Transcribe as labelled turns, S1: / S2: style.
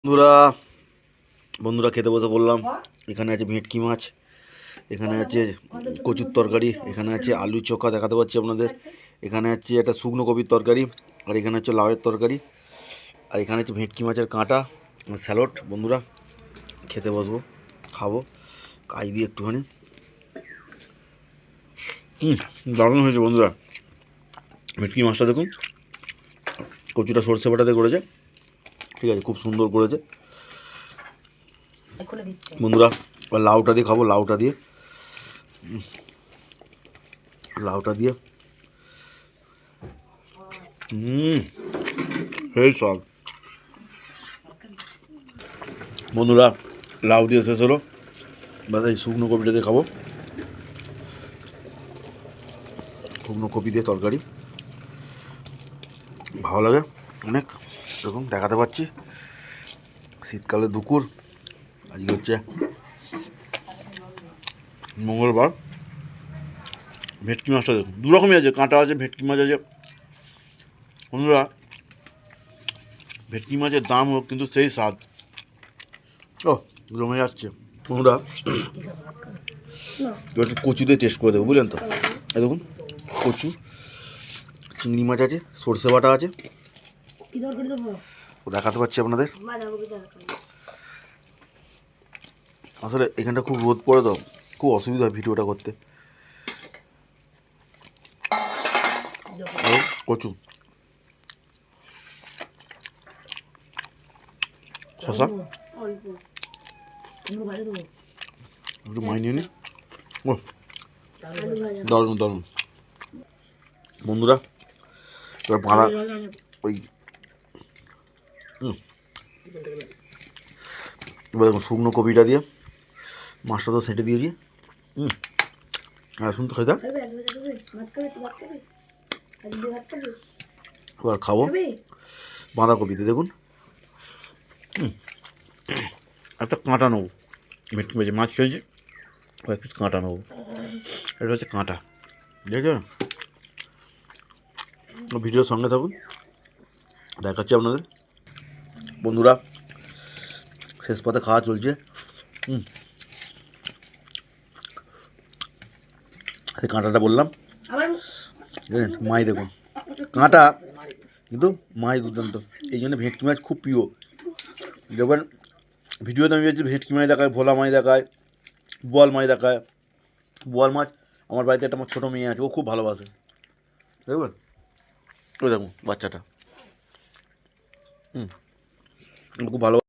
S1: বন্ধুরা বন্ধুরা খেতে বসে বললাম। এখানে আছে ভেটকি মাছ, এখানে আছে কচুর তরকারি, এখানে আছে আলু চোখা দেখাতে পাচ্ছি আপনাদের, এখানে আছে একটা শুকনো কপির তরকারি, আর এখানে হচ্ছে লাউয়ের তরকারি, আর এখানে হচ্ছে ভেটকি মাছের কাঁটা স্যালাড। বন্ধুরা খেতে বসবো, খাবো কাজ দিয়ে একটুখানি। দারুণ হয়েছে বন্ধুরা। ভেটকি মাছটা দেখুন, কচুটা সর্ষে বাটাতে করেছে, ঠিক আছে, খুব সুন্দর করেছে বন্ধুরা। লাউটা দিয়ে খাবো, লাউটা দিয়ে সেই সব বন্ধুরা। লাউ দিয়ে শেষ হলো, বাস এই শুকনো কপিটা দিয়ে খাবো, শুকনো কপি দিয়ে তরকারি ভালো লাগে অনেক। এরকম দেখাতে পাচ্ছি শীতকালে দুপুর, আজকে হচ্ছে মঙ্গলবার। ভেটকি মাছটা দেখুন, দু রকমই আছে, কাঁটা আছে, ভেটকি মাছ আছে বন্ধুরা। ভেটকি মাছের দাম হোক কিন্তু সেই স্বাদ, ও জমে যাচ্ছে বন্ধুরা। এবার একটু কচু দিয়ে টেস্ট করে দেবো, বুঝলেন তো। এই দেখুন কচু, চিংড়ি মাছ আছে, সর্ষে বাটা আছে, দেখাতে পাচ্ছি আপনাদের। আসলে এখানটা খুব রোদ পড়ে তো, খুব অসুবিধা হয় ভিডিওটা করতে। কচু, শশা একটু মাইনে নি, ও দারুণ দারুণ বন্ধুরা। এবার বাঁধা ওই এবার দেখুন শুকনো কপিটা দিয়ে মাছটা তো সেটে দিয়েছি। শুনতে খাই থাক, এবার খাবো বাঁধাকপিতে। দেখুন একটা কাঁটা নেবো, ভেটকি মাছ মাছ খেয়েছি, কয়েক পিস কাঁটা নেবো, এটা হচ্ছে কাঁটা, দেখেছেন। ভিডিওর সঙ্গে থাকুন, দেখাচ্ছি আপনাদের বন্ধুরা। শেষ পাতে খাওয়া চলছে। কাঁটাটা বললাম, দেখেন মাছ দেখুন কাঁটা, কিন্তু মাছ দুর্দান্ত। এই জন্য ভেটকি মাছ খুব প্রিয়। দেখবেন ভিডিওতে আমি বলছি ভেটকি মাছ দেখায়, ভোলা মাছ দেখায়, বোয়াল মাছ দেখায়। বোয়াল মাছ আমার বাড়িতে একটা আমার ছোটো মেয়ে আছে, ও খুব ভালোবাসে, দেখবেন। ওই দেখুন বাচ্চাটা, খুব ভালো।